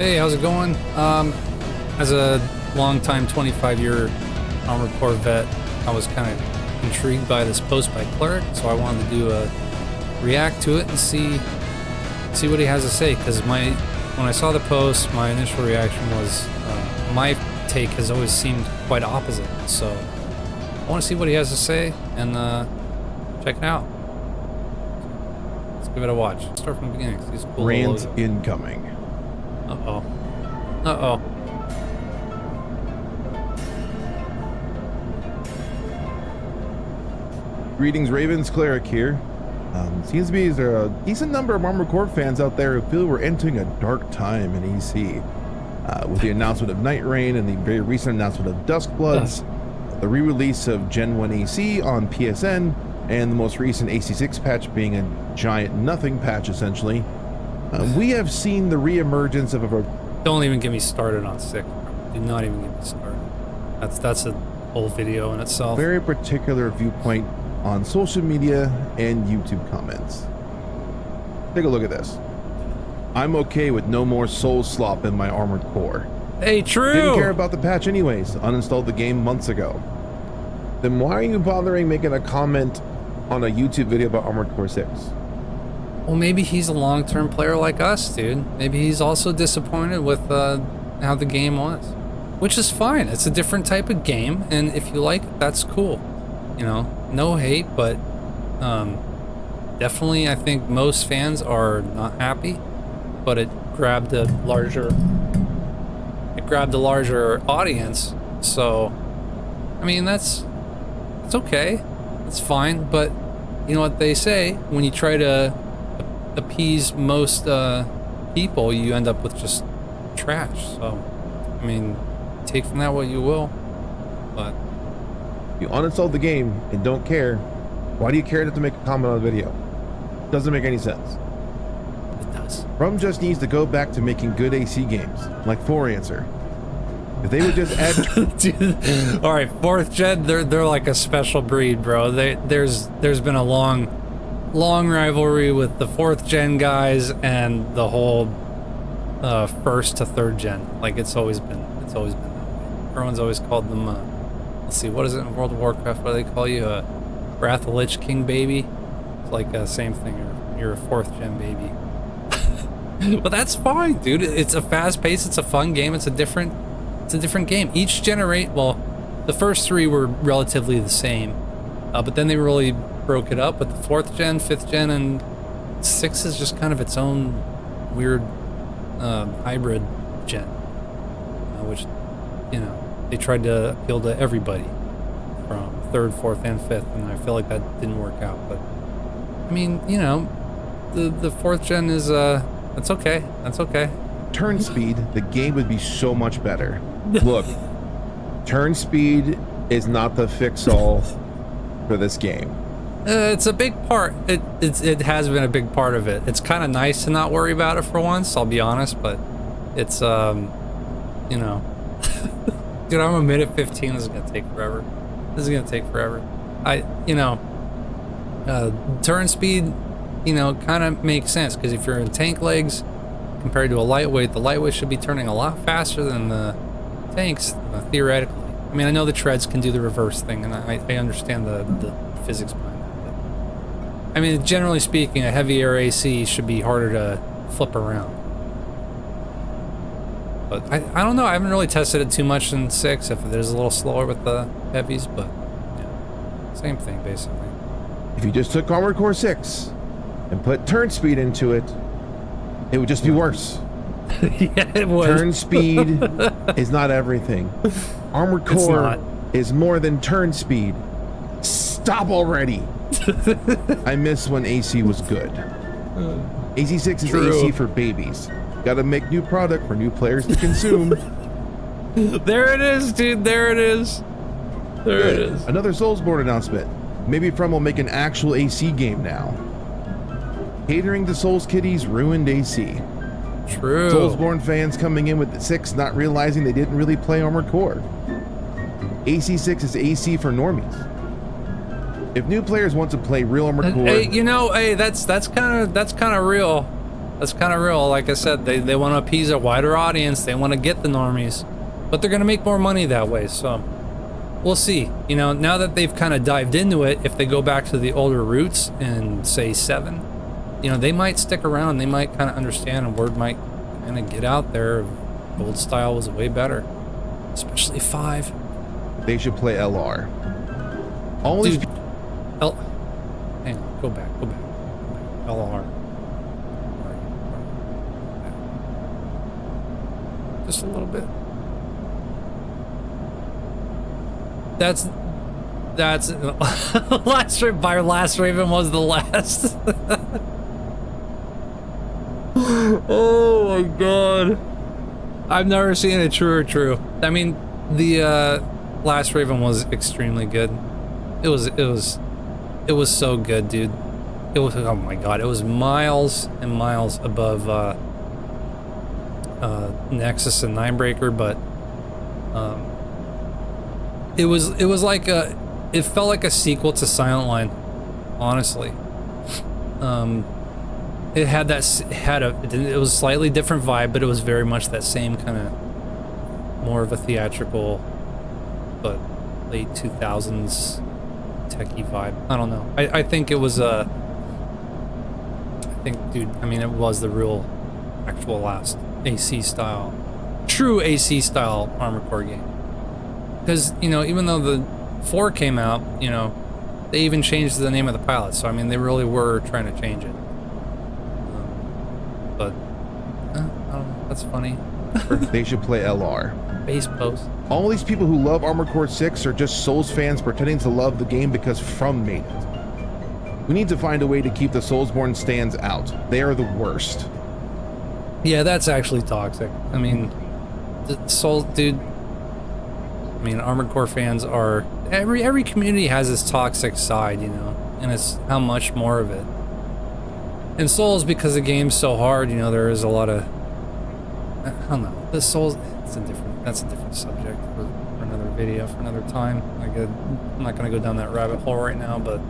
Hey, how's it going? As a longtime 25-year Armored Core vet, I was kind of intrigued by this post by Cleric, so I wanted to do a react to it and see what he has to say. Because when I saw the post, my initial reaction was my take has always seemed quite opposite. So I want to see what he has to say and check it out. Let's give it a watch. Let's start from the beginning. These cool Rant incoming. Uh-oh. Uh-oh. Greetings, Ravens. Cleric here. Seems to be there are a decent number of Armored Core fans out there who feel we're entering a dark time in EC. With the announcement of Night Rain and the very recent announcement of Duskbloods, the re-release of Gen 1 AC on PSN, and the most recent AC6 patch being a giant nothing patch, essentially. We have seen the re-emergence of a... Don't even get me started on 6. Do not even get me started. That's a whole video in itself. very particular viewpoint on social media and YouTube comments. Take a look at this. I'm okay with no more soul slop in my Armored Core. Hey, true! Didn't care about the patch anyways. Uninstalled the game months ago. Then why are you bothering making a comment on a YouTube video about Armored Core 6? Well, maybe he's a long-term player like us, dude. Maybe he's also disappointed with how the game was. Which is fine. It's a different type of game, and if you like it, that's cool. You know, no hate, but definitely I think most fans are not happy, but it grabbed a larger audience. So, I mean, it's okay. It's fine, but you know what they say, when you try to appease most people, you end up with just trash. So, I mean, take from that what you will, but You uninstalled the game and don't care. Why do you care enough to make a comment on the video? Doesn't make any sense. it does. Rum just needs to go back to making good AC games, like 4 Answer. If they would just add... Dude, all right, 4th gen, they're like a special breed, bro. There's been a long rivalry with the 4th gen guys and the whole 1st to 3rd gen. Like it's always been that way. Everyone's always called them. Let's see, what is it in World of Warcraft? What do they call you? Wrath of the Lich King baby. It's like the same thing. You're a 4th gen baby. But that's fine, dude. It's a fast pace. It's a fun game. It's a different game. Each well, the first 3 were relatively the same, but then they really broke it up with the 4th gen, 5th gen, and 6 is just kind of its own weird hybrid gen, which, you know, they tried to appeal to everybody from 3rd, 4th, and 5th, and I feel like that didn't work out. But I mean, you know, the 4th gen is that's okay. That's okay. turn speed, the game would be so much better. Look, turn speed is not the fix-all for this game. It's a big part. It has been a big part of it. It's kind of nice to not worry about it for once, I'll be honest, but it's you know, dude, I'm a minute 15. This is gonna take forever. You know, turn speed, you know, kind of makes sense, because if you're in tank legs compared to a lightweight, the lightweight should be turning a lot faster than the tanks, theoretically. I mean, I know the treads can do the reverse thing, and I understand the physics behind that. But, I mean, generally speaking, a heavy air AC should be harder to flip around. But I don't know. I haven't really tested it too much in 6. If it is a little slower with the heavies, but yeah, same thing basically. If you just took Armored Core 6 and put turn speed into it, it would just be worse. Yeah, it would. Turn speed is not everything. Armored Core is more than turn speed. Stop already. I miss when AC was good. AC6 is True. AC for babies. Gotta make new product for new players to consume. There it is, dude. There it is. There it is. Another Soulsborne announcement. Maybe From will make an actual AC game now. Catering to Souls kiddies ruined AC. True. Soulsborne fans coming in with the 6 not realizing they didn't really play Armored Core. AC6 is AC for normies. If new players want to play real Armored Core... Hey, you know, hey, that's kind of real. That's kind of real. Like I said, they want to appease a wider audience. They want to get the normies, but they're going to make more money that way. So we'll see. You know, now that they've kind of dived into it, if they go back to the older roots in say 7, you know, they might stick around. They might kind of understand, and word might kind of get out there. Old style was way better, especially 5. They should play LR. All these. Dude, hang on, go back. LR. Just a little bit. That's last Raven was the last. Oh my god. I've never seen it true. I mean, the last Raven was extremely good. It was so good, dude. It was, oh my god, it was miles and miles above Nexus and Ninebreaker, but it was like it felt like a sequel to Silent Line, honestly. It had it was a slightly different vibe, but it was very much that same kind of more of a theatrical, but late 2000s techie vibe. I don't know. I think it was dude, I mean, it was the real actual last AC style, true AC style Armored Core game. Because, you know, even though the 4 came out, you know, they even changed the name of the pilot. So I mean, they really were trying to change it. But I don't know, that's funny. They should play LR. Base post. All these people who love Armored Core 6 are just Souls fans pretending to love the game because From made it. We need to find a way to keep the Soulsborne stands out. They are the worst. Yeah, that's actually toxic. I mean, the Soul, dude. I mean, Armored Core fans are every community has its toxic side, you know, and it's how much more of it. And Souls, because the game's so hard, you know, there is a lot of, I don't know, the Souls, that's a different subject for another video, for another time. I'm not going to go down that rabbit hole right now, but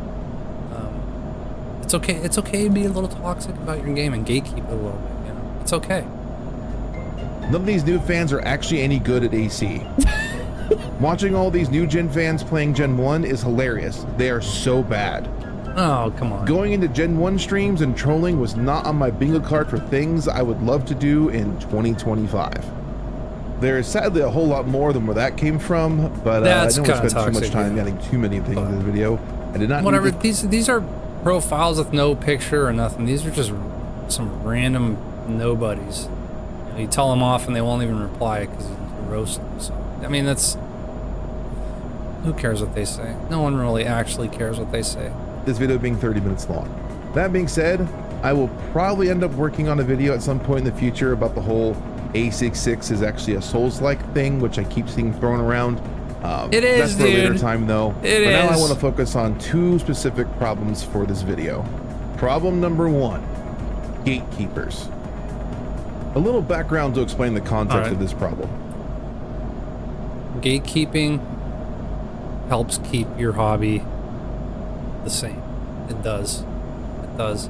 it's okay to be a little toxic about your game and gatekeep it a little bit, you know, it's okay. None of these new fans are actually any good at AC. Watching all these new Gen fans playing Gen 1 is hilarious. They are so bad. Oh, come on. Going into Gen 1 streams and trolling was not on my bingo card for things I would love to do in 2025. There is sadly a whole lot more than where that came from, but I don't want to spend too much time adding too many things in this video. I did not. Whatever. These are profiles with no picture or nothing. These are just some random nobodies. You know, you tell them off and they won't even reply because you roast them. So I mean, that's, who cares what they say? No one really actually cares what they say. This video being 30 minutes long. That being said, I will probably end up working on a video at some point in the future about the whole A66 is actually a Souls-like thing, which I keep seeing thrown around. It is, that's for a later dude. time, though. It Now I is. want to focus on 2 specific problems for this video. Problem number 1, gatekeepers. A little background to explain the context of this problem. Gatekeeping helps keep your hobby the same. It does. It does.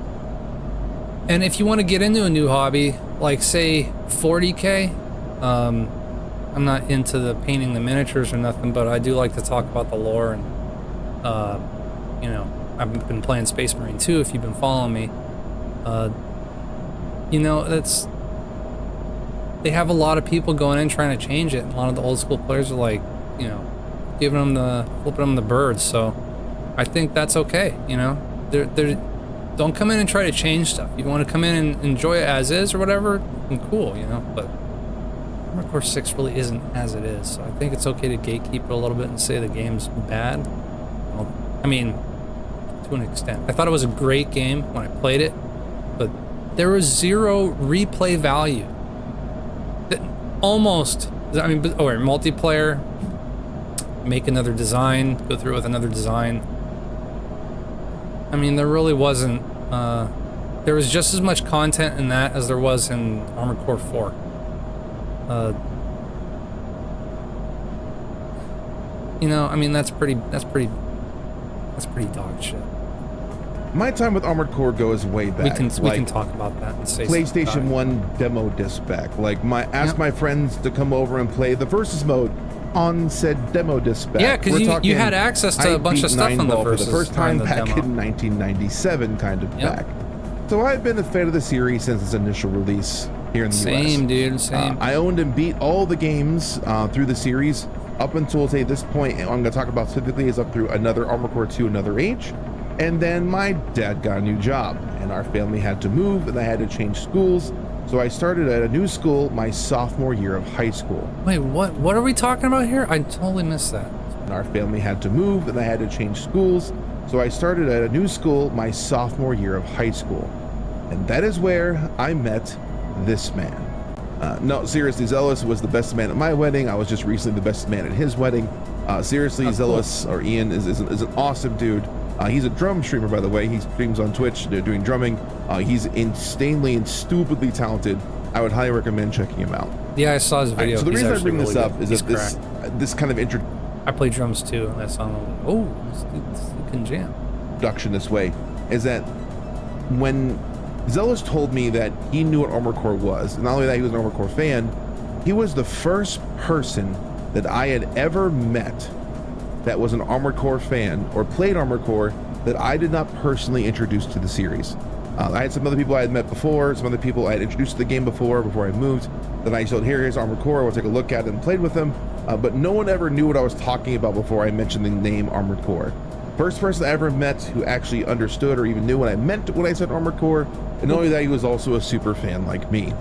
And if you want to get into a new hobby, like say 40K, I'm not into the painting the miniatures or nothing, but I do like to talk about the lore, and you know, I've been playing Space Marine 2 if you've been following me. You know, they have a lot of people going in trying to change it. A lot of the old school players are like, you know, flipping them the birds. So I think that's okay. You know, don't come in and try to change stuff. You want to come in and enjoy it as is or whatever, and cool, you know. But Armored Core 6 really isn't as it is. So I think it's okay to gatekeep it a little bit and say the game's bad. Well, I mean, to an extent. I thought it was a great game when I played it, but there was 0 replay value. Almost, I mean, or multiplayer, make another design, go through with another design. I mean, there really wasn't, there was just as much content in that as there was in Armored Core 4. You know, I mean, that's pretty dog shit. My time with Armored Core goes way back. We can talk about that and say PlayStation 1 demo disc back. Like asked my friends to come over and play the versus mode on said demo disc back. Yeah, because you had access to a bunch of stuff on the for the first time back in 1997, kind of back. So I've been a fan of the series since its initial release here in the US. Same, dude, same. I owned and beat all the games through the series up until, say, this point. I'm going to talk about specifically is up through another Armored Core 2, Another Age. And then my dad got a new job, and our family had to move, and I had to change schools. So I started at a new school my sophomore year of high school. Wait, what are we talking about here? I totally missed that. And our family had to move, and I had to change schools. So I started at a new school my sophomore year of high school. And that is where I met this man. No, seriously, Zealous was the best man at my wedding. I was just recently the best man at his wedding. Seriously, Zealous, or Ian, is an awesome dude. He's a drum streamer, by the way. He streams on Twitch doing drumming. He's insanely and stupidly talented. I would highly recommend checking him out. Yeah, I saw his video. So the reason I bring this up good. is that this kind of I play drums too, and that song, I'm like, oh, this dude can jam. Introduction this way is that when Zealous told me that he knew what Armored Core was, and not only that he was an Armored Core fan, he was the first person that I had ever met that was an Armored Core fan or played Armored Core that I did not personally introduce to the series. I had some other people I had met before, some other people I had introduced to the game before I moved. Then I said, here's Armored Core, we'll take a look at it and played with them. But no one ever knew what I was talking about before I mentioned the name Armored Core. First person I ever met who actually understood or even knew what I meant when I said Armored Core, and not only that, he was also a super fan like me.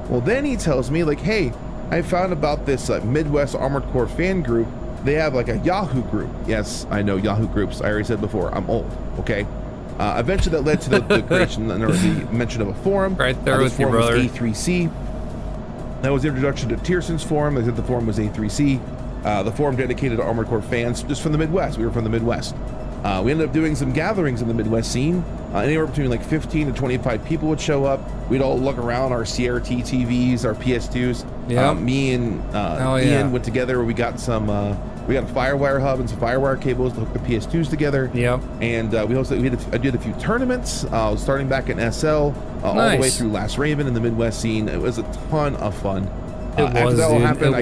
Well, then he tells me, like, hey, I found about this Midwest Armored Core fan group. They have like a Yahoo group. Yes, I know Yahoo groups. I already said before, I'm old, okay? Eventually that led to the creation or the mention of a forum. Right there with your brother. A3C. That was the introduction to Tierson's forum. They said the forum was A3C. The forum dedicated to Armored Core fans just from the Midwest. We were from the Midwest. We ended up doing some gatherings in the Midwest scene. Anywhere between like 15 to 25 people would show up. We'd all look around our CRT TVs, our PS2s. Yeah. Me and Ian went together. We got we got a FireWire hub and some FireWire cables to hook the PS2s together. Yep. And I did a few tournaments, starting back in SL, all the way through Last Raven in the Midwest scene. It was a ton of fun. After that all happened,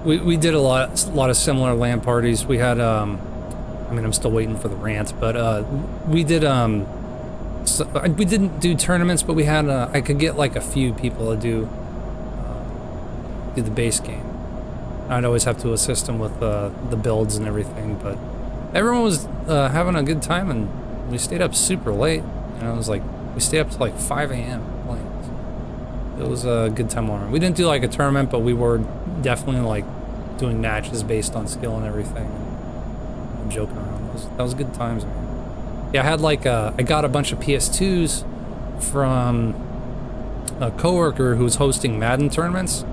we did a lot of similar LAN parties. We had I mean, I'm still waiting for the rant, but we did we didn't do tournaments, but we had I could get like a few people to do the base game. I'd always have to assist them with the builds and everything, but everyone was having a good time, and we stayed up super late. You know, it was like we stayed up to like 5 a.m. playing. It was a good time on it. We didn't do like a tournament, but we were definitely like doing matches based on skill and everything. And joking around. That was good times, man. Yeah, I had like I got a bunch of PS2s from a coworker who was hosting Madden tournaments.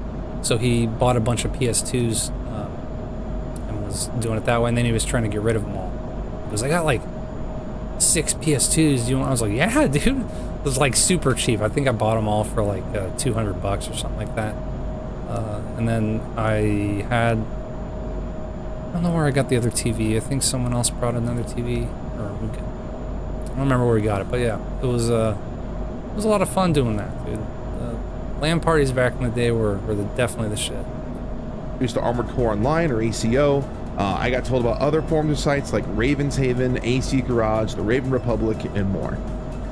So he bought a bunch of PS2s and was doing it that way, and then he was trying to get rid of them all. He was like, I got like 6 PS2s. I was like, yeah, dude. It was like super cheap. I think I bought them all for like $200 or something like that. And then I had, I don't know where I got the other TV. I think someone else brought another TV, or I don't remember where we got it, but yeah, it was a lot of fun doing that, dude. LAN parties back in the day were definitely the shit. We used to Armored Core Online, or ACO. I got told about other forms of sites like Raven's Haven, AC Garage, the Raven Republic, and more.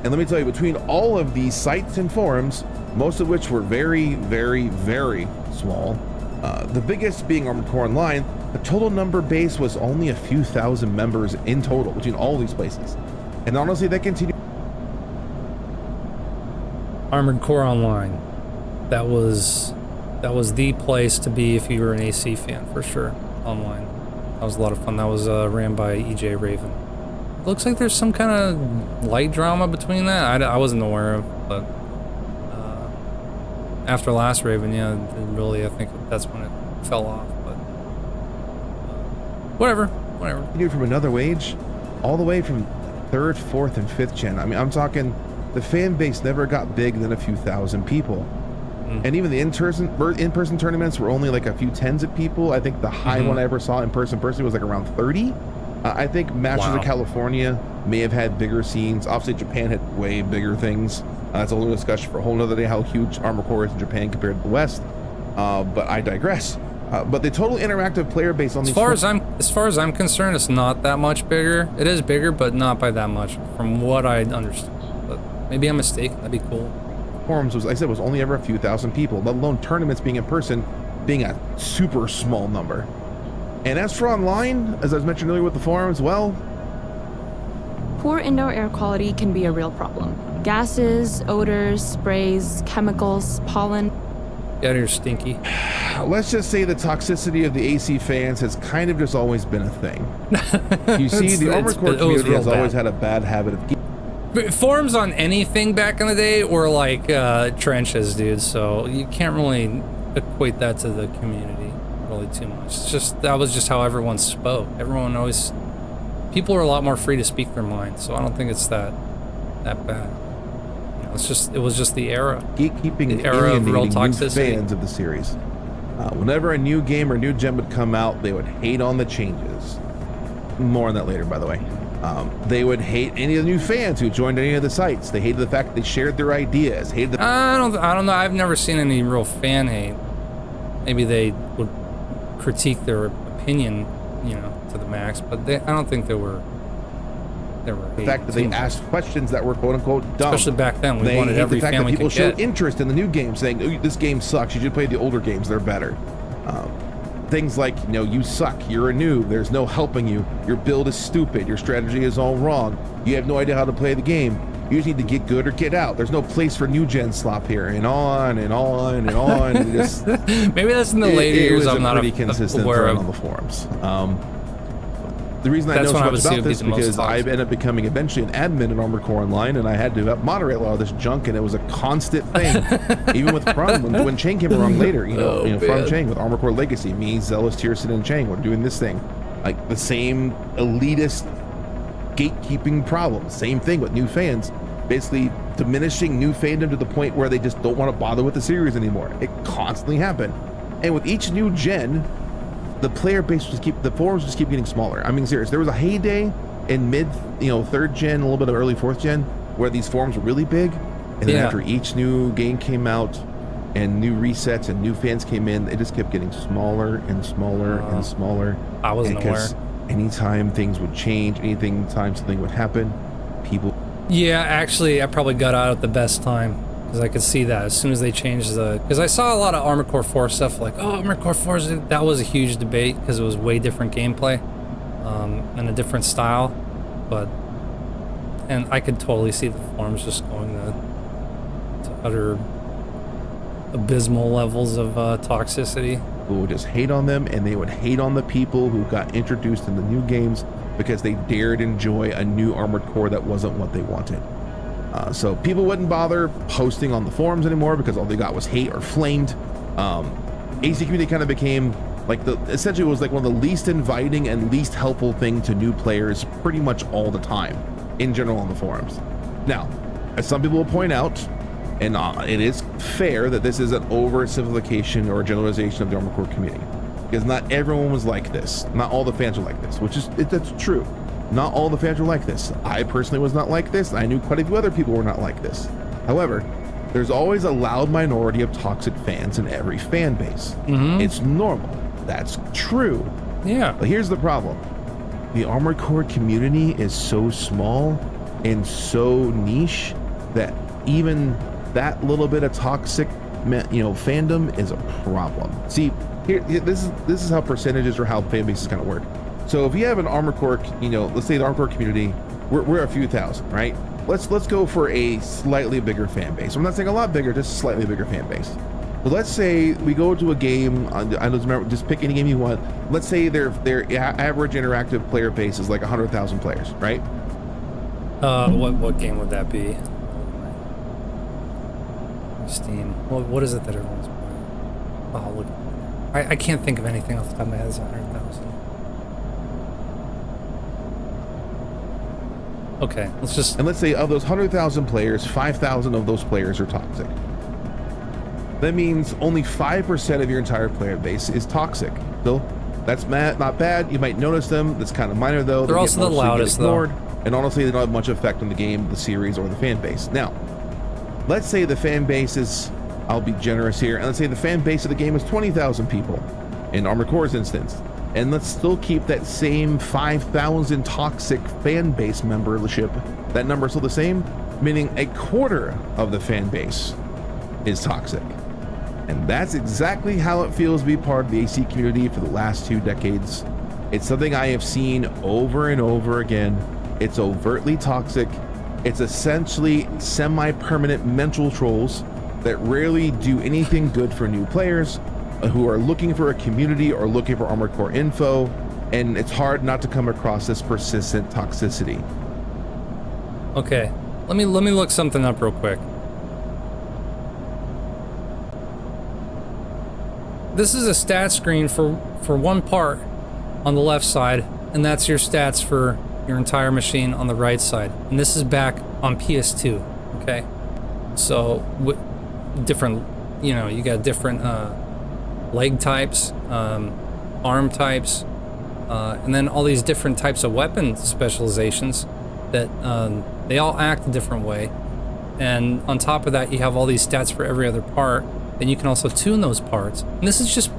And let me tell you, between all of these sites and forums, most of which were very, very, very small, the biggest being Armored Core Online, the total number base was only a few thousand members in total between all these places. And honestly, that continued. Armored Core Online. That was the place to be if you were an AC fan, for sure, online. That was a lot of fun. That was ran by EJ Raven. Looks like there's some kind of light drama between that. I wasn't aware of, but after Last Raven, yeah, really, I think that's when it fell off, but whatever. Continued from another age, all the way from 3rd, 4th, and 5th gen. I mean, I'm talking, the fan base never got big than a few thousand people. And even the in-person tournaments were only like a few tens of people. I think the high one I ever saw in person was like around 30. I think Masters Wow. of California may have had bigger scenes. Obviously, Japan had way bigger things. That's a whole discussion for a whole nother day, how huge Armored Core is in Japan compared to the West. But I digress. But the total interactive player base on As these far as I'm concerned, it's not that much bigger. It is bigger, but not by that much, from what I understand. But maybe I'm mistaken. That'd be cool. forums was, like I said, was only ever a few thousand people, let alone tournaments being in person being a super small number. And as for online, as I was mentioned earlier with the forums, well, Poor indoor air quality can be a real problem. Gases, odors, sprays, chemicals, pollen. Get out of here, stinky. let's just say the toxicity of the AC fans has kind of just always been a thing. You see, the Armored Core community has always had a bad habit of... Forums on anything back in the day were like trenches, dude, so you can't really equate that to the community really too much. It's just, that was just how everyone spoke. Everyone always... People are a lot more free to speak their mind, so I don't think it's that bad. You know, it was just the era. Gatekeeping The era of real alienating new toxicity. fans of the series. Whenever a new game or new gen would come out, they would hate on the changes. More on that later, by the way. They would hate any of the new fans who joined any of the sites. They hated the fact that they shared their ideas. Hated the... I don't know. I've never seen any real fan hate. Maybe they would critique their opinion, you know, to the max, but I don't think there were The fact that they asked questions that were quote unquote dumb. Especially back then, we They wanted hate every the fact fan that we people could showed get. interest in the new game, saying, "Oh, this game sucks. You should play the older games. They're better." Things like, you know, you suck. You're a noob. There's no helping you. Your build is stupid. Your strategy is all wrong. You have no idea how to play the game. You just need to get good or get out. There's no place for new gen slop here, and on and on and on. And just, Maybe that's in the later years. I'm not pretty consistent aware thread of. on the forums. The reason I That's know when I so much would about see this it be the most because toxic. I've ended up becoming eventually an admin in Armored Core Online, and I had to help moderate a lot of this junk, and it was a constant thing. Even with From, when Chang came along later, From Chang with Armored Core Legacy, me, Zealous, Tierson, and Chang were doing this thing, like the same elitist gatekeeping problem. Same thing with new fans, basically diminishing new fandom to the point where they just don't want to bother with the series anymore. It constantly happened, and with each new gen, the player base the forums just keep getting smaller. I mean, serious. There was a heyday in mid, third gen, a little bit of early fourth gen, where these forums were really big, and then after each new game came out, and new resets and new fans came in, it just kept getting smaller and smaller and smaller. I wasn't aware. Anytime things would change, anytime something would happen, people. Yeah, actually, I probably got out at the best time. Because I could see that as soon as they changed because I saw a lot of Armored Core 4 stuff like, oh, Armored Core 4, that was a huge debate because it was way different gameplay and a different style. And I could totally see the forums just going to utter abysmal levels of toxicity. People would just hate on them, and they would hate on the people who got introduced in the new games because they dared enjoy a new Armored Core that wasn't what they wanted. So people wouldn't bother posting on the forums anymore because all they got was hate or flamed. AC community kind of became like essentially it was like one of the least inviting and least helpful thing to new players pretty much all the time in general on the forums. Now, as some people will point out, and it is fair that this is an oversimplification or a generalization of the Armored Core community, because not everyone was like this. Not all the fans were like this, that's true. Not all the fans were like this. I personally was not like this. I knew quite a few other people were not like this. However, there's always a loud minority of toxic fans in every fan base. It's normal. That's true. Yeah. But here's the problem. The Armored Core community is so small and so niche that even that little bit of toxic, fandom is a problem. See, here this is how percentages or how fan bases kind of work. So if you have an Armored Core, let's say the Armored Core community, we're a few thousand, right? Let's go for a slightly bigger fan base. I'm not saying a lot bigger, just a slightly bigger fan base. But let's say we go to a game. I don't remember. Just pick any game you want. Let's say their average interactive player base is like 100,000 players, right? What game would that be? Steam. What is it that everyone's playing? Oh, look. I can't think of anything off the top of my head. It's 100,000. Okay, let's say of those 100,000 players, 5,000 of those players are toxic. That means only 5% of your entire player base is toxic. So That's not bad. You might notice them. That's kind of minor, though. They're also the loudest, though. And honestly, they don't have much effect on the game, the series, or the fan base. Now, let's say the fan base is, I'll be generous here, and let's say the fan base of the game is 20,000 people in Armored Core's instance. And let's still keep that same 5,000 toxic fan base membership. That number is still the same, meaning a quarter of the fan base is toxic. And that's exactly how it feels to be part of the AC community for the last 2 decades. It's something I have seen over and over again. It's overtly toxic. It's essentially semi-permanent mental trolls that rarely do anything good for new players who are looking for a community or looking for Armored Core info, and it's hard not to come across this persistent toxicity. Okay, let me look something up real quick. This is a stat screen for one part on the left side, and that's your stats for your entire machine on the right side. And this is back on PS2, okay? So, different, you know, you got different leg types, arm types, and then all these different types of weapon specializations that they all act a different way. And on top of that, you have all these stats for every other part. Then you can also tune those parts. And this is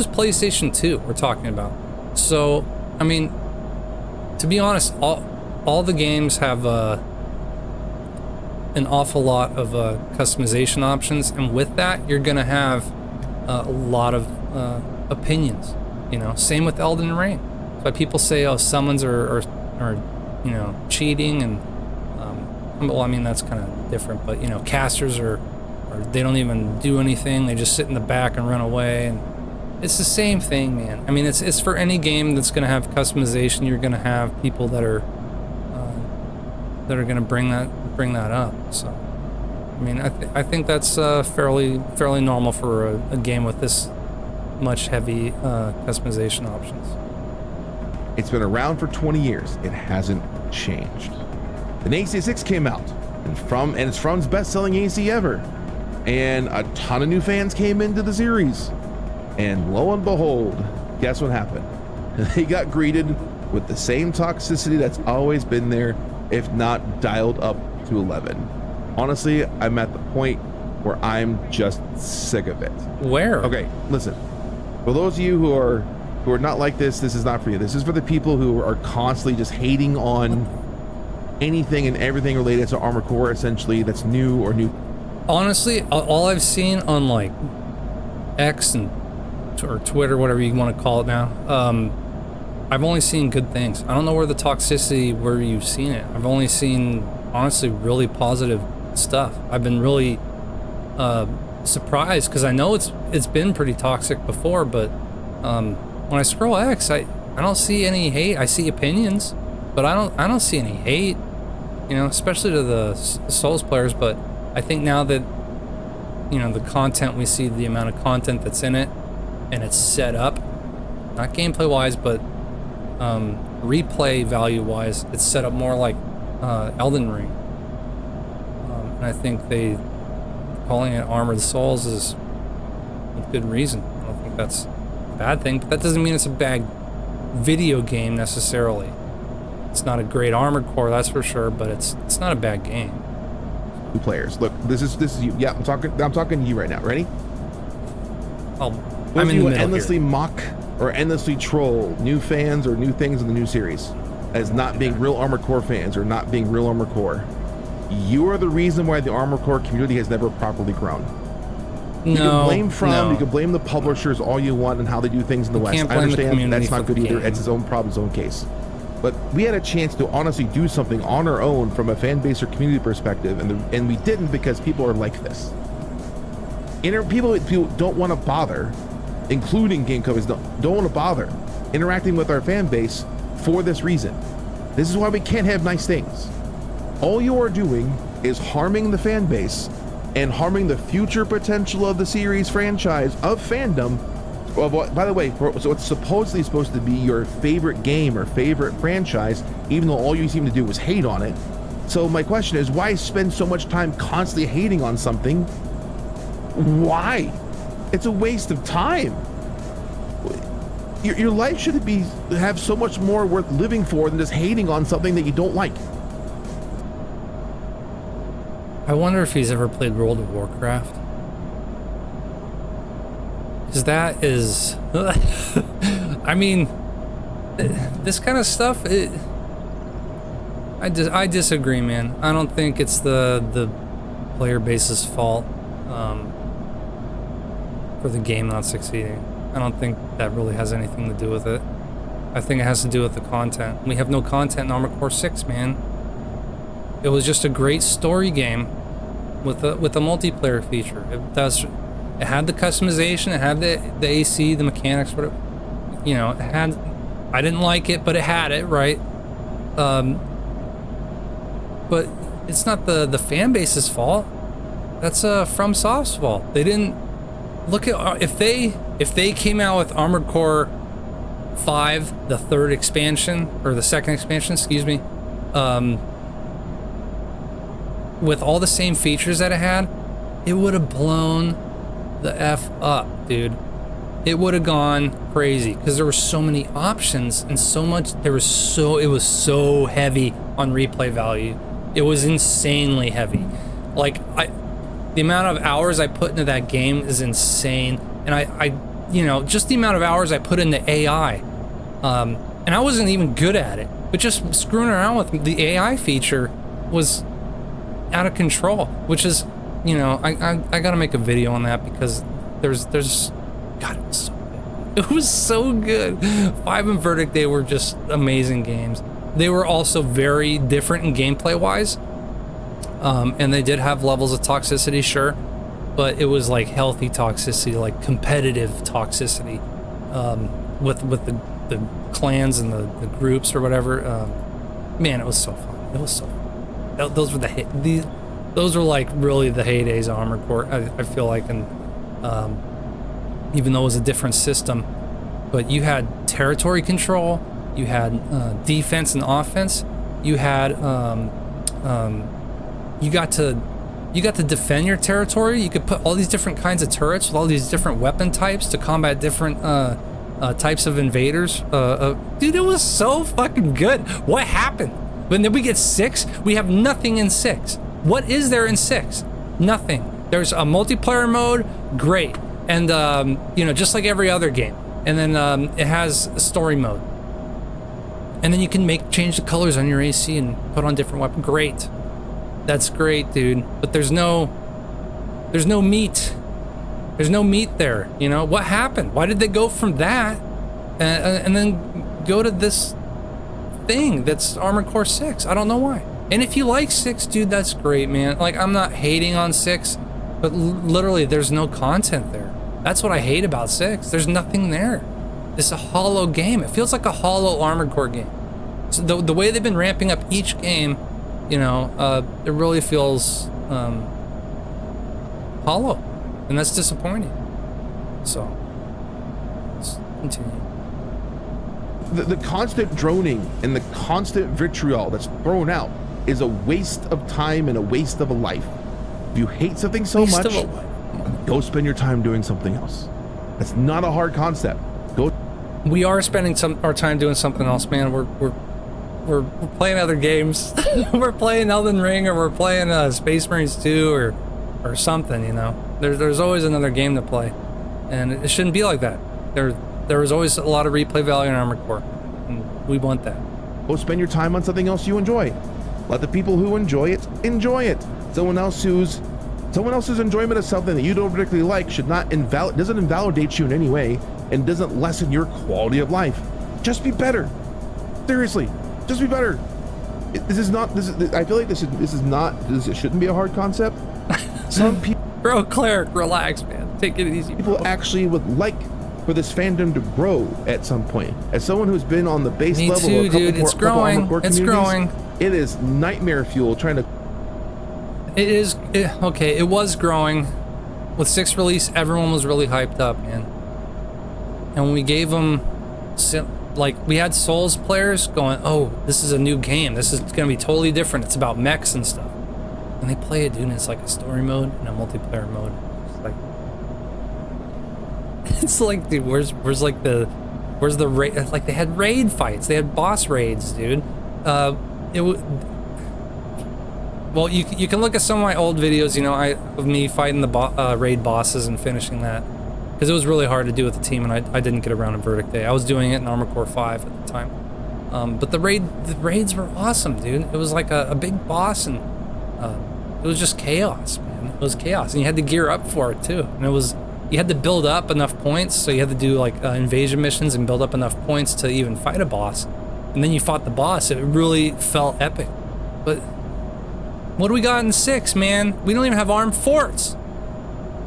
PlayStation 2 we're talking about. So, I mean, to be honest, all the games have an awful lot of customization options, and with that, you're gonna have a lot of opinions. You know, same with Elden Ring. That's why people say, oh, summons are you know, cheating, and well, I mean, that's kind of different, but you know, casters or they don't even do anything. They just sit in the back and run away, and it's the same thing, man. I mean, it's for any game that's going to have customization. You're going to have people that are going to bring that up. So, I mean, I think that's fairly normal for a game with this much heavy customization options. It's been around for 20 years. It hasn't changed. Then AC6 came out, and it's from its best-selling AC ever. And a ton of new fans came into the series. And lo and behold, guess what happened? They got greeted with the same toxicity that's always been there, if not dialed up to 11. Honestly, I'm at the point where I'm just sick of it. Where? Okay, listen. For those of you who are not like this is not for you. This is for the people who are constantly just hating on anything and everything related to Armored Core, essentially, that's new or new. Honestly, all I've seen on like X or Twitter, whatever you want to call it now, I've only seen good things. I don't know where you've seen it. I've only seen, honestly, really positive stuff. I've been really surprised because I know it's been pretty toxic before, but when I scroll X, I don't see any hate. I see opinions, but I don't see any hate. You know, especially to the Souls players, but I think now that, you know, the content we see, the amount of content that's in it, and it's set up, not gameplay wise, but replay value wise, it's set up more like Elden Ring. And I think calling it Armored Souls is with good reason. I don't think that's a bad thing, but that doesn't mean it's a bad video game necessarily. It's not a great Armored Core, that's for sure, but it's not a bad game. Players, look, this is you. Yeah, I'm talking to you right now. Ready? I'm in the middle endlessly here. Mock or endlessly troll new fans or new things in the new series as not being real Armored Core fans or not being real Armored Core. You are the reason why the Armored Core community has never properly grown. You can blame the publishers all you want and how they do things in the West. I understand that's not good either. It's its own problem, its own case. But we had a chance to honestly do something on our own from a fan base or community perspective, and we didn't because people are like this. People don't want to bother, including game companies, don't want to bother interacting with our fan base for this reason. This is why we can't have nice things. All you are doing is harming the fan base and harming the future potential of the series franchise of fandom. Well, by the way, so it's supposedly supposed to be your favorite game or favorite franchise, even though all you seem to do is hate on it. So my question is, why spend so much time constantly hating on something? Why? It's a waste of time. Your life should have so much more worth living for than just hating on something that you don't like. I wonder if he's ever played World of Warcraft. Because that is... I mean, this kind of stuff, I disagree, man. I don't think it's the player base's fault for the game not succeeding. I don't think that really has anything to do with it. I think it has to do with the content. We have no content in Armored Core 6, man. It was just a great story game with a multiplayer feature. It had the customization, it had the AC, the mechanics, whatever. You know, it had. I didn't like it, but it had it, right? But it's not the fan base's fault. That's From Soft's fault. They didn't look at if they came out with Armored Core 5, the third expansion or the second expansion, excuse me, with all the same features that it had, it would have blown the F up, dude. It would have gone crazy because there were so many options and so much. It was so heavy on replay value. It was insanely heavy. Like the amount of hours I put into that game is insane. And I you know, just the amount of hours I put into AI. And I wasn't even good at it, but just screwing around with the AI feature was out of control, which is, you know, I gotta make a video on that because there's God, it was so good. It was so good. 5 and Verdict, they were just amazing games. They were also very different in gameplay wise. And they did have levels of toxicity, sure, but it was like healthy toxicity, like competitive toxicity, with the clans and the groups or whatever. Man, it was so fun. It was so fun. Those were those were like really the heydays of Armored Core, I feel like, and even though it was a different system, but you had territory control, you had defense and offense, you had you got to defend your territory. You could put all these different kinds of turrets with all these different weapon types to combat different types of invaders. Dude, it was so fucking good. What happened? When did we get 6? We have nothing in 6. What is there in 6? Nothing. There's a multiplayer mode, great, and you know, just like every other game. And then it has a story mode. And then you can change the colors on your AC and put on different weapons. Great. That's great, dude. But there's no meat. There's no meat there, you know? What happened? Why did they go from that and then go to this thing that's Armored Core 6? I don't know why. And if you like 6, dude, that's great, man. Like, I'm not hating on 6, but literally there's no content there. That's what I hate about 6. There's nothing there. It's a hollow game. It feels like a hollow Armored Core game. So the way they've been ramping up each game, you know, it really feels hollow, and that's disappointing. So, let's continue. The constant droning and the constant vitriol that's thrown out is a waste of time and a waste of a life. If you hate something so much, go spend your time doing something else. That's not a hard concept. Go. We are spending our time doing something else, man. We're playing other games. We're playing Elden Ring, or we're playing Space Marines 2 or something, you know. There's always another game to play, and it shouldn't be like that. There is always a lot of replay value in Armored Core, and we want that. Go spend your time on something else you enjoy. Let the people who enjoy it enjoy it. Someone else's enjoyment of something that you don't particularly like doesn't invalidate you in any way, and doesn't lessen your quality of life. Just be better. Seriously. Just be better. I feel like this shouldn't be a hard concept. Some people, bro, Cleric, relax, man. Take it easy. People actually would like for this fandom to grow at some point. As someone who's been on the base level, too, dude. It's growing. It's growing. It is nightmare fuel trying to. It is okay. It was growing. With 6 release, everyone was really hyped up, man. And when we gave them. Like, we had Souls players going, oh, this is a new game. This is going to be totally different. It's about mechs and stuff. And they play it, dude, and it's like a story mode and a multiplayer mode. It's like, dude, where's like the Where's the raid? Like, they had raid fights. They had boss raids, dude. Well, you can look at some of my old videos, you know, of me fighting the raid bosses and finishing that. Because it was really hard to do with the team, and I didn't get around to Verdict Day. I was doing it in Armored Core 5 at the time. But the raids were awesome, dude. It was like a big boss, and it was just chaos, man. It was chaos, and you had to gear up for it, too. And you had to build up enough points, so you had to do, like, invasion missions and build up enough points to even fight a boss. And then you fought the boss. It really felt epic. But what do we got in 6, man? We don't even have armed forts.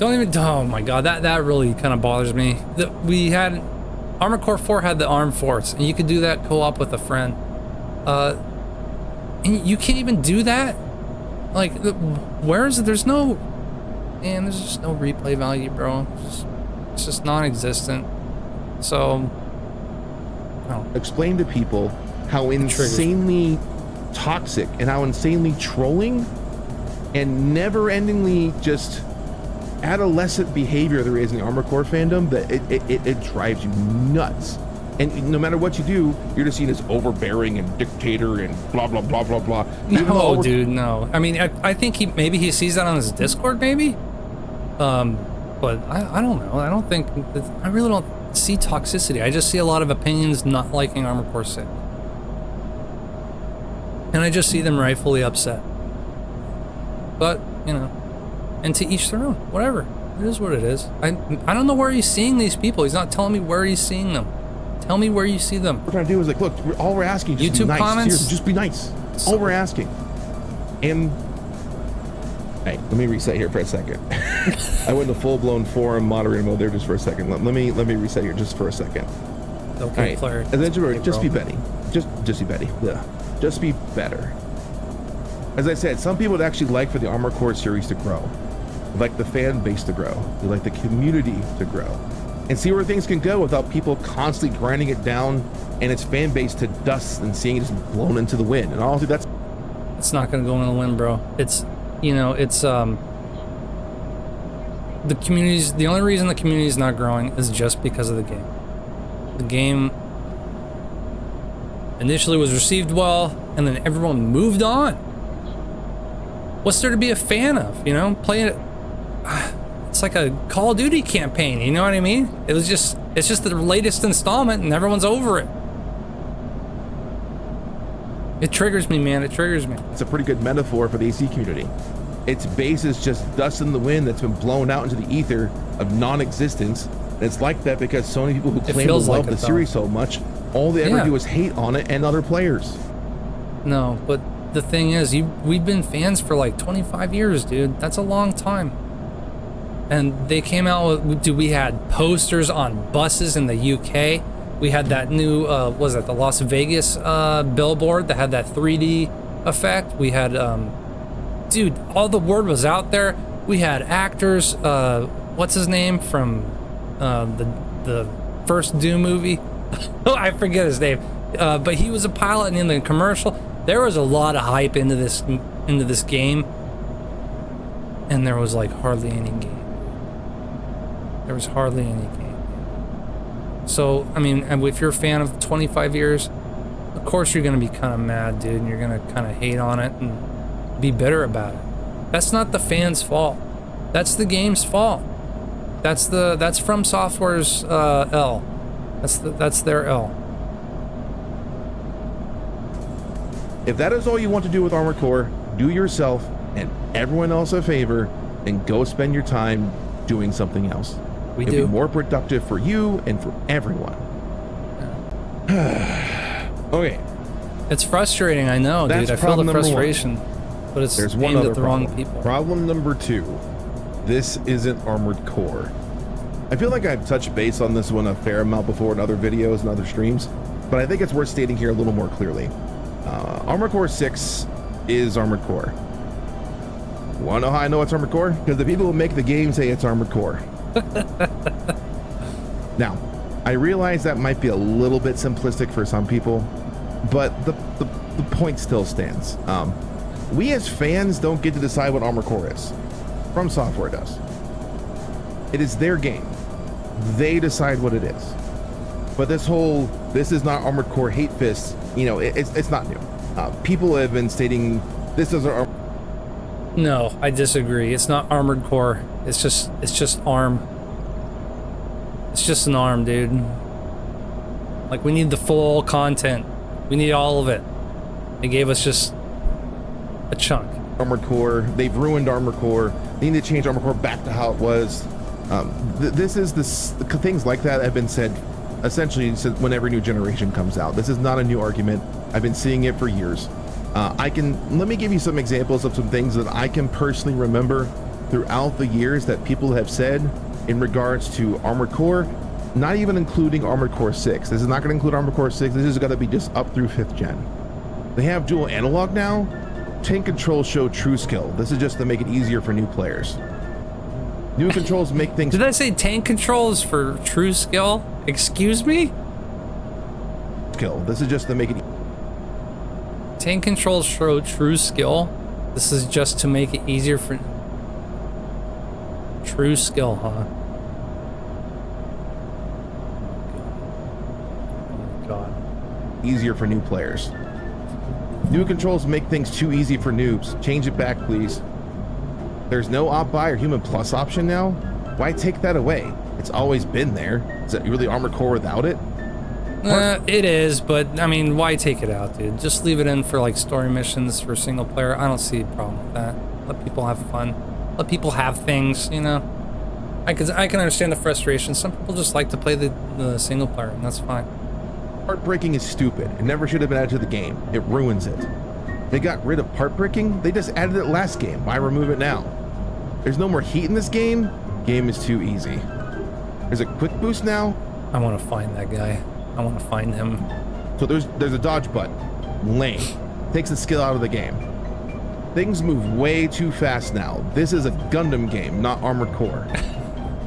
Oh my god, that really kind of bothers me. We had Armored Core 4 had the armed forts, and you could do that co-op with a friend. And you can't even do that. Like, there's just no replay value, bro. It's just non-existent. So, explain to people how insanely toxic and how insanely trolling and never-endingly just adolescent behavior there is in the Armored Core fandom, that it drives you nuts. And no matter what you do, you're just seen as overbearing and dictator and blah blah blah blah blah. No, dude, no. I mean, I think maybe he sees that on his Discord, maybe. But I don't know. I really don't see toxicity. I just see a lot of opinions not liking Armored Core 6. And I just see them rightfully upset. But, you know, and to each their own, whatever. It is what it is. I don't know where he's seeing these people. He's not telling me where he's seeing them. Tell me where you see them. What we're trying to do is, like, look, all we're asking is just YouTube be nice. comments? Seriously, just be nice. All we're asking. And hey, let me reset here for a second. I went to full-blown forum moderator mode there just for a second. Let me reset here just for a second. Okay, right. Cleric. And then just be Betty. Just be Betty. Yeah. Just be better. As I said, some people would actually like for the Armored Core series to grow. They'd like the fan base to grow. They like the community to grow. And see where things can go without people constantly grinding it down and its fan base to dust and seeing it just blown into the wind. And honestly, it's not going to go in the wind, bro. It's, you know, it's the only reason the community is not growing is just because of the game. The game initially was received well, and then everyone moved on. What's there to be a fan of, you know? Playing it, it's like a Call of Duty campaign, you know what I mean? It's just the latest installment, and everyone's over it. It triggers me, man. It triggers me. it's a pretty good metaphor for the AC community. Its base is just dust in the wind that's been blown out into the ether of non-existence. And it's like that because so many people who claim to love the series so much, all they ever do is hate on it and other players. No, but the thing is, we've been fans for like 25 years, dude. That's a long time. And they came out with, we had posters on buses in the UK. We had that new, the Las Vegas billboard that had that 3D effect. We had, dude, all the word was out there. We had actors, what's his name from the first Doom movie? I forget his name. But he was a pilot in the commercial. There was a lot of hype into this game. And there was like hardly any game. There was hardly any game. So, I mean, if you're a fan of 25 years, of course you're going to be kind of mad, dude, and you're going to kind of hate on it and be bitter about it. That's not the fans' fault. That's the game's fault. That's From Software's L. That's their L. If that is all you want to do with Armored Core, do yourself and everyone else a favor and go spend your time doing something else. It'll be more productive for you and for everyone. Okay. It's frustrating, I know, dude. I feel the frustration. But it's aimed at the wrong people. Problem number 2. This isn't Armored Core. I feel like I've touched base on this one a fair amount before in other videos and other streams, but I think it's worth stating here a little more clearly. Armored Core 6 is Armored Core. Want to know how I know it's Armored Core? Because the people who make the game say it's Armored Core. Now, I realize that might be a little bit simplistic for some people, but the point still stands. We as fans don't get to decide what Armored Core is. From Software does. It is their game. They decide what it is. But this is not Armored Core hate fists, you know, it's not new. People have been stating this is our... No, I disagree. It's not Armored Core. It's just ARM. It's just an ARM, dude. Like, we need the full content. We need all of it. They gave us just a chunk. Armored Core. They've ruined Armored Core. They need to change Armored Core back to how it was. Things like that have been said essentially since whenever new generation comes out. This is not a new argument. I've been seeing it for years. Let me give you some examples of some things that I can personally remember throughout the years that people have said in regards to Armored Core, not even including Armored Core 6. This is not going to include Armored Core 6. This is going to be just up through 5th gen. They have dual analog now. Tank controls show true skill. This is just to make it easier for new players. New controls make things... Did I say tank controls for true skill? Excuse me? Skill. This is just to make it... Tank controls show true skill. This is just to make it easier for... True skill, huh? Oh my god. Easier for new players. New controls make things too easy for noobs. Change it back, please. There's no op buy or human plus option now? Why take that away? It's always been there. Is it really Armored Core without it? It is, but I mean, why take it out, dude? Just leave it in for like story missions for single player. I don't see a problem with that. Let people have fun. Let people have things, you know? I can understand the frustration. Some people just like to play the single player, and that's fine. Part breaking is stupid. It never should have been added to the game. It ruins it. They got rid of part breaking. They just added it last game. Why remove it now? There's no more heat in this game. Game is too easy. There's a quick boost now. I want to find that guy. I want to find him. So there's a dodge button. Lame. Takes the skill out of the game. Things move way too fast now. This is a Gundam game, not Armored Core.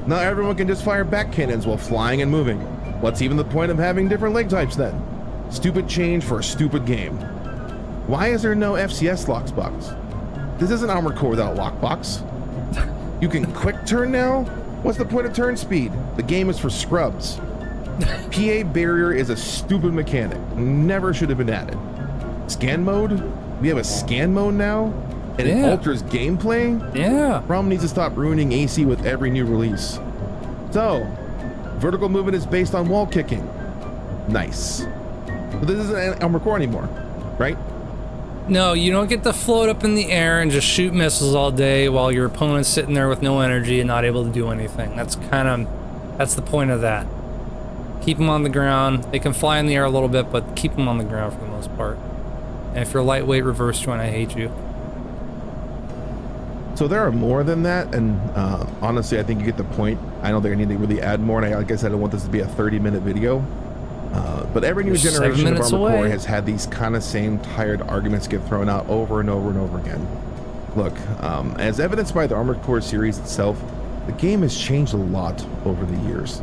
Not everyone can just fire back cannons while flying and moving. What's even the point of having different leg types then? Stupid change for a stupid game. Why is there no FCS lockbox? This isn't Armored Core without a lockbox. You can quick turn now? What's the point of turn speed? The game is for scrubs. PA barrier is a stupid mechanic. Never should have been added. Scan mode? We have a scan mode now? And it alters gameplay? Yeah. ROM needs to stop ruining AC with every new release. So, vertical movement is based on wall kicking. Nice. But this isn't Armored Core anymore, right? No, you don't get to float up in the air and just shoot missiles all day while your opponent's sitting there with no energy and not able to do anything. That's the point of that. Keep them on the ground. They can fly in the air a little bit, but keep them on the ground for the most part. And if you're lightweight reverse joint, I hate you. So there are more than that, and honestly, I think you get the point. I don't think I need to really add more, and like I said, I want this to be a 30-minute video. But every new generation of Armored Core has had these kind of same tired arguments get thrown out over and over and over again. Look, as evidenced by the Armored Core series itself, the game has changed a lot over the years.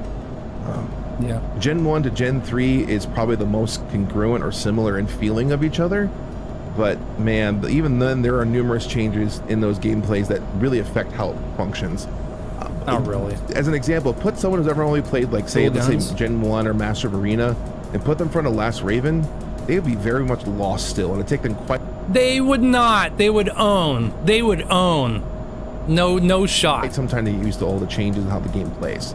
Yeah. Gen 1 to Gen 3 is probably the most congruent or similar in feeling of each other. But man, even then there are numerous changes in those gameplays that really affect how it functions. Not really. As an example, put someone who's ever only played, like, say, let's say Gen 1 or Master of Arena, and put them in front of Last Raven, they would be very much lost still, and it'd take them quite... They would not. They would own. They would own. No shot. some time to get used to all the changes and how the game plays.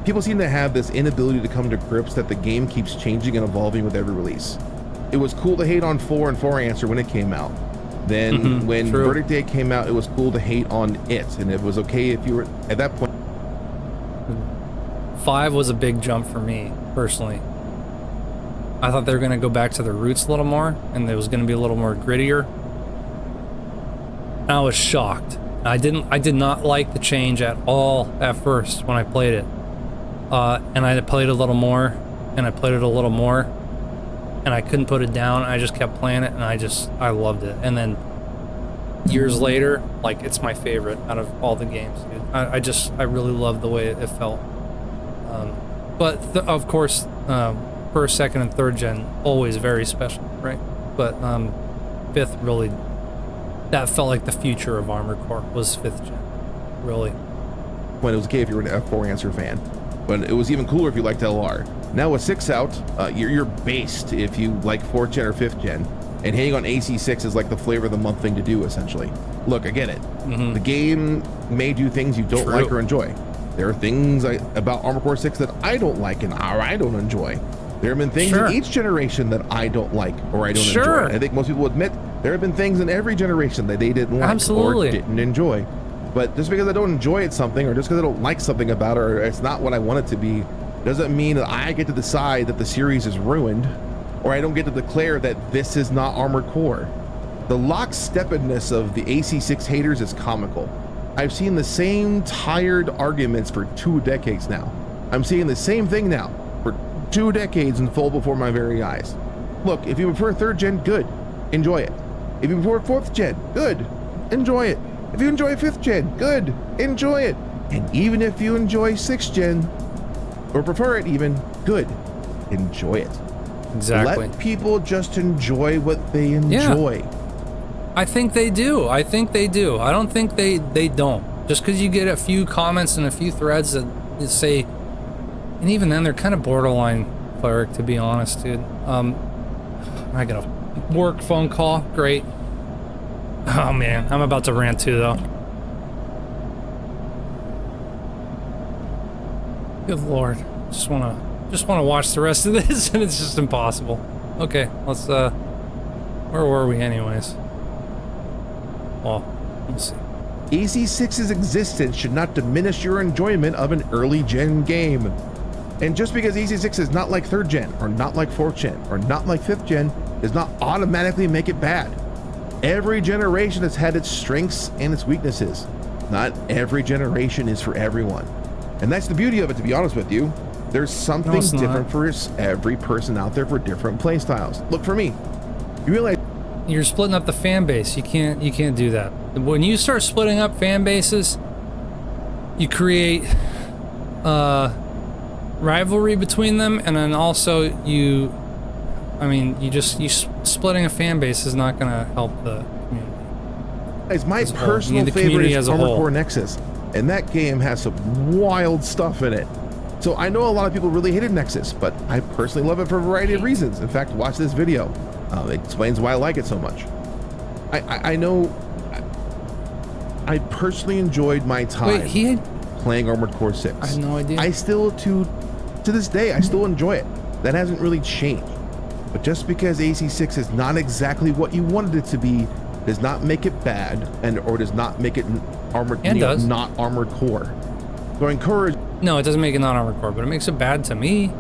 People seem to have this inability to come to grips that the game keeps changing and evolving with every release. It was cool to hate on 4 and 4 Answer when it came out. Then when Verdict Day came out, it was cool to hate on it, and it was okay if you were at that point. 5 was a big jump for me personally. I thought they were going to go back to their roots a little more, and it was going to be a little more grittier. I was shocked. I did not like the change at all at first when I played it. And I played a little more, and I played it a little more, and I couldn't put it down. I just kept playing it, and I loved it. And then years later, like, it's my favorite out of all the games, dude. I really love the way it felt. But of course, first, second, and third gen always very special, right? But fifth really, that felt like the future of Armored Core was 5th gen, really. When it was okay if you were an F4 Answer fan. but it was even cooler if you liked LR. Now with 6 out, you're based if you like 4th gen or 5th gen, and hitting on AC6 is like the flavor of the month thing to do, essentially. Look, I get it. The game may do things you don't like or enjoy. There are things about Armored Core 6 that I don't like and I don't enjoy. There have been things in each generation that I don't like or I don't enjoy. I think most people admit there have been things in every generation that they didn't like or didn't enjoy. But just because I don't enjoy it something, or just because I don't like something about it, or it's not what I want it to be, doesn't mean that I get to decide that the series is ruined, or I don't get to declare that this is not Armored Core. The locksteppedness of the AC6 haters is comical. I've seen the same tired arguments for 2 decades now. I'm seeing the same thing now for 2 decades unfold before my very eyes. Look, if you prefer 3rd gen, good, enjoy it. If you prefer 4th gen, good, enjoy it. If you enjoy 5th gen, good, enjoy it. And even if you enjoy 6th gen, or prefer it even, good, enjoy it. Exactly. Let people just enjoy what they enjoy. Yeah. I think they do. I think they do. I don't think they don't. Just because you get a few comments and a few threads that say, and even then they're kind of borderline Cleric, to be honest, dude. I got a work phone call. Great. Oh man, I'm about to rant too, though. Good lord, just wanna watch the rest of this, and it's just impossible. Okay, let's where were we, anyways? Well, let's see. AC6's existence should not diminish your enjoyment of an early gen game. And just because AC6 is not like 3rd gen, or not like 4th gen, or not like 5th gen, does not automatically make it bad. Every generation has had its strengths and its weaknesses. Not every generation is for everyone. And that's the beauty of it, to be honest with you. There's something different for every person out there for different playstyles. Look, for me, you realize you're splitting up the fan base. You can't do that. When you start splitting up fan bases, you create rivalry between them, and then also splitting a fan base is not gonna help the community. It's my personal favorite is Armored Core Nexus, and that game has some wild stuff in it. So I know a lot of people really hated Nexus, but I personally love it for a variety of reasons. In fact, watch this video. It explains why I like it so much. I know I personally enjoyed my time playing Armored Core 6. I had no idea. I still, to this day, I still enjoy it. That hasn't really changed. But just because AC6 is not exactly what you wanted it to be, does not make it bad, or does not make it not Armored Core. So I encourage. No, it doesn't make it not Armored Core, but it makes it bad to me.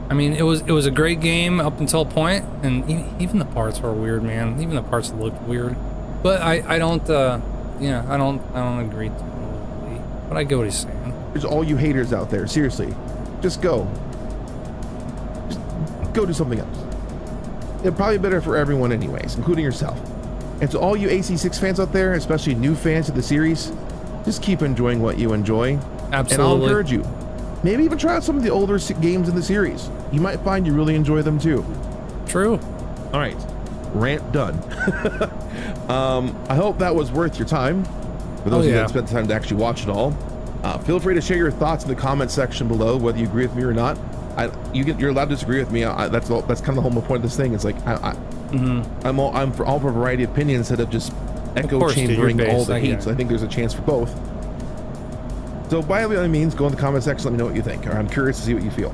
I mean, it was a great game up until a point, and even the parts were weird, man. Even the parts looked weird. But I don't agree totally. But I get what he's saying. There's all you haters out there, seriously, just go. Just go do something else. It's probably better for everyone anyways, including yourself. And to all you AC6 fans out there, especially new fans of the series, just keep enjoying what you enjoy. Absolutely. And I'll encourage you, maybe even try out some of the older games in the series. You might find you really enjoy them too. True. All right, rant done. I hope that was worth your time. For those of you that spent the time to actually watch it all, feel free to share your thoughts in the comment section below, whether you agree with me or not. You're allowed to disagree with me. That's kind of the whole point of this thing. It's like I'm for all for a variety of opinions instead of just echo chambering all the hate. So I think there's a chance for both. So by all means, go in the comment section. Let me know what you think. I'm curious to see what you feel.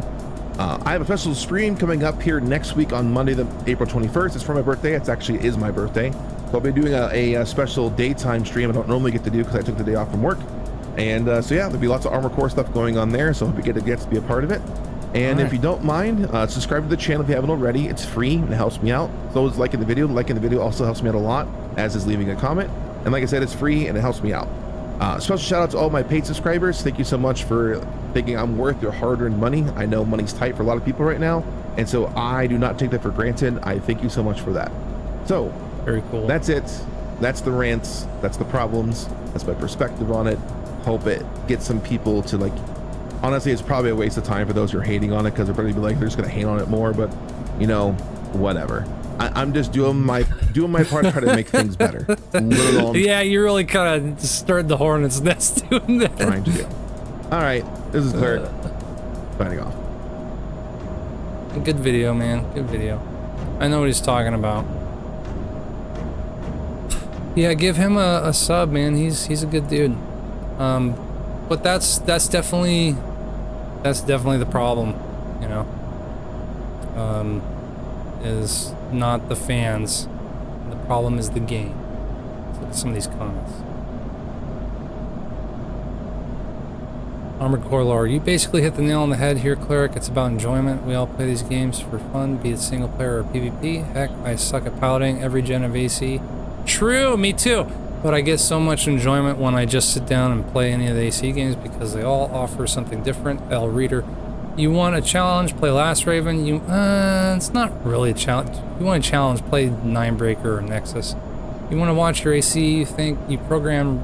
I have a special stream coming up here next week on Monday, April 21st. It's for my birthday. It actually is my birthday. So I'll be doing a special daytime stream I don't normally get to do because I took the day off from work. And so yeah, there'll be lots of Armored Core stuff going on there. So I hope you get to be a part of it. And if you don't mind, subscribe to the channel if you haven't already. It's free and it helps me out. So is liking the video. Liking the video also helps me out a lot, as is leaving a comment. And like I said, it's free and it helps me out. Special shout out to all my paid subscribers. Thank you so much for thinking I'm worth your hard-earned money. I know money's tight for a lot of people right now, and so I do not take that for granted. I thank you so much for that. So very cool. That's it. That's the rants. That's the problems. That's my perspective on it. Hope it gets some people to like. Honestly, it's probably a waste of time for those who are hating on it because they're probably like they're just gonna hate on it more. But you know, whatever. I'm just doing my part to try to make things better. Yeah, you really kind of stirred the hornet's nest doing that. Trying to do. All right, this is Cleric. Signing off. Good video, man. Good video. I know what he's talking about. Yeah, give him a sub, man. He's a good dude. But that's definitely the problem, you know. Is not the fans. The problem is the game. Let's look at some of these comments. Armored Core lore. You basically hit the nail on the head here, Cleric. It's about enjoyment. We all play these games for fun, be it single player or PvP. Heck, I suck at piloting every gen of AC. True, me too. But I get so much enjoyment when I just sit down and play any of the AC games because they all offer something different. L Reader. You want a challenge? Play Last Raven. It's not really a challenge. You want a challenge? Play Ninebreaker or Nexus. You want to watch your AC? You think you program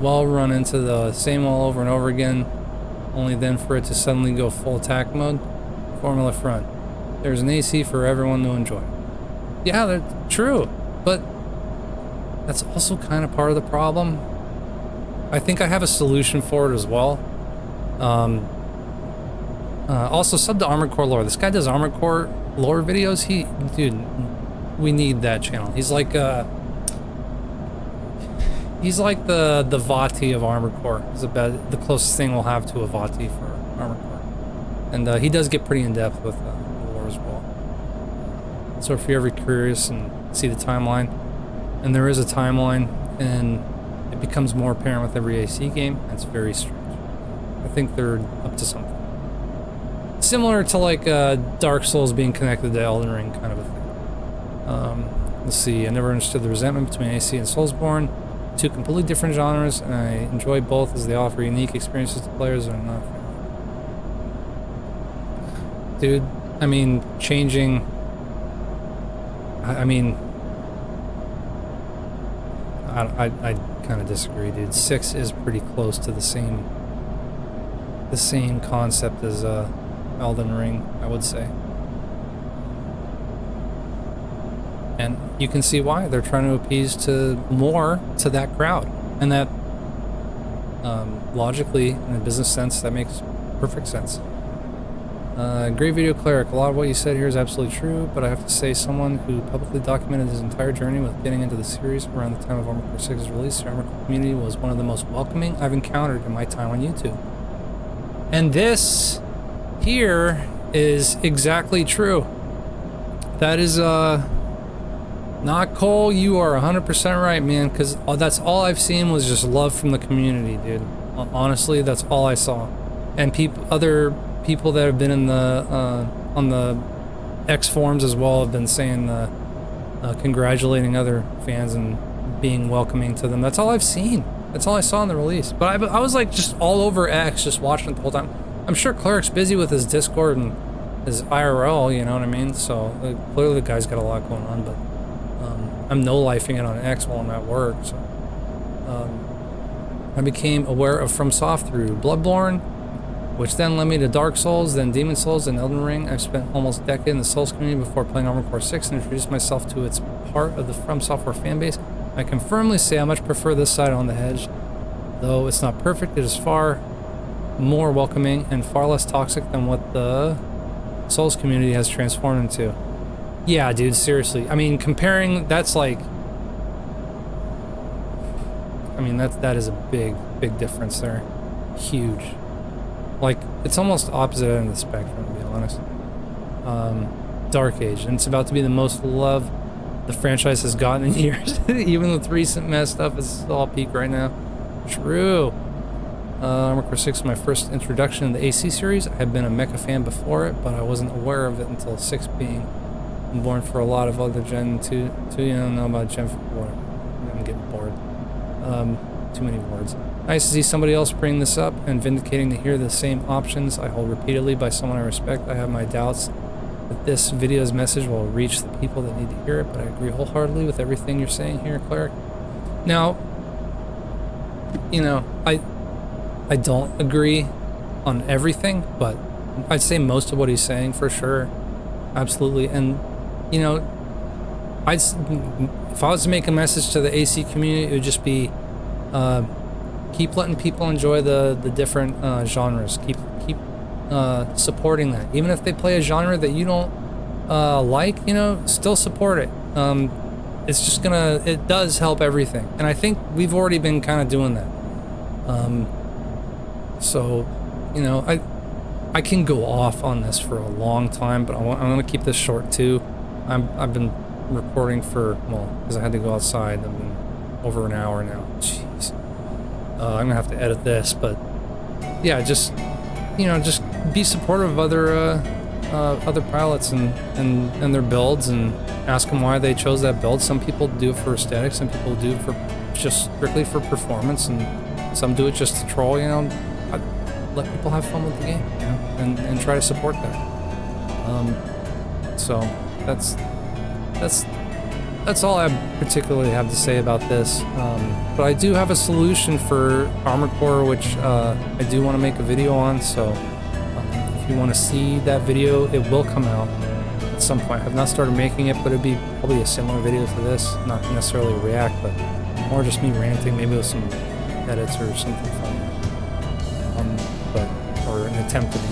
well run into the same all over and over again, only then for it to suddenly go full attack mode? Formula Front. There's an AC for everyone to enjoy. Yeah, that's true, but that's also kind of part of the problem. I think I have a solution for it as well. Also, sub to Armored Core lore. This guy does Armored Core lore videos. Dude, we need that channel. He's like the Vati of Armored Core. Is the closest thing we'll have to a Vati for Armored Core. And he does get pretty in depth with lore as well. So if you're ever curious and see the timeline, and there is a timeline, and it becomes more apparent with every AC game, that's very strange. I think they're up to something. Similar to like Dark Souls being connected to Elden Ring kind of a thing. Let's see, I never understood the resentment between AC and Soulsborne. Two completely different genres, and I enjoy both as they offer unique experiences to players that are not familiar. Dude, I mean, changing... I mean... I kind of disagree, dude. 6 is pretty close to the same concept as Elden Ring, I would say. And you can see why they're trying to appease to that crowd, and that logically, in a business sense, that makes perfect sense. Great video, Cleric. A lot of what you said here is absolutely true, but I have to say, someone who publicly documented his entire journey with getting into the series around the time of Armored Core 6's release, the Armored Core community was one of the most welcoming I've encountered in my time on YouTube. And this here is exactly true. That is not Cole, you are 100% right, man, because that's all I've seen was just love from the community, dude. Honestly, that's all I saw. And other people that have been in the on the X forums as well have been saying congratulating other fans and being welcoming to them. That's all I've seen. That's all I saw in the release. But I was like just all over X, just watching it the whole time. I'm sure Cleric's busy with his Discord and his IRL, you know what I mean? So clearly the guy's got a lot going on, but I'm no-lifing it on X while I'm at work. So I became aware of FromSoft through Bloodborne, which then led me to Dark Souls, then Demon Souls, and Elden Ring. I've spent almost a decade in the Souls community before playing Armored Core 6 and introduced myself to its part of the From Software fanbase. I can firmly say I much prefer this side on the hedge. Though it's not perfect, it is far more welcoming and far less toxic than what the Souls community has transformed into. Yeah, dude, seriously. I mean, comparing, that's like... I mean, that is a big difference there. Huge. Like, it's almost opposite end of the spectrum, to be honest. Dark Age, and it's about to be the most love the franchise has gotten in years. Even with recent mess stuff, it's all peak right now. True. Armored Core 6 was my first introduction in the AC series. I had been a mecha fan before it, but I wasn't aware of it until 6 being born for a lot of other Gen 2. You don't know about Gen 4. I'm getting bored. Too many words. Nice to see somebody else bring this up and vindicating to hear the same options I hold repeatedly by someone I respect. I have my doubts that this video's message will reach the people that need to hear it, but I agree wholeheartedly with everything you're saying here, Cleric. Now, you know, I don't agree on everything, but I'd say most of what he's saying for sure. Absolutely. And, you know, if I was to make a message to the AC community, it would just be, keep letting people enjoy the different genres. Keep supporting that. Even if they play a genre that you don't like, you know, still support it. It's just it does help everything. And I think we've already been kind of doing that. So, you know, I can go off on this for a long time, but I'm going to keep this short too. I've been recording for, well, because I had to go outside. I've been over an hour now. Jeez. I'm going to have to edit this, but yeah, just, you know, just be supportive of other pilots and their builds, and ask them why they chose that build. Some people do it for aesthetics, some people do it for just strictly for performance, and some do it just to troll, you know. Let people have fun with the game, you know, and try to support that. So that's all I particularly have to say about this. But I do have a solution for Armored Core, which I do want to make a video on. So if you want to see that video, it will come out at some point. I've not started making it, but it'd be probably a similar video to this. Not necessarily a react, but more just me ranting, maybe with some edits or something fun. Or an attempt to be.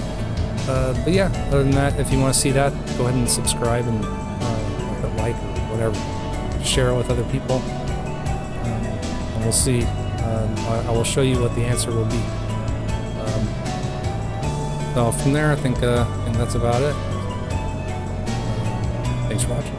But yeah, other than that, if you want to see that, go ahead and subscribe and like or whatever. Share it with other people. And we'll see. I will show you what the answer will be. So from there, I think that's about it. Thanks for watching.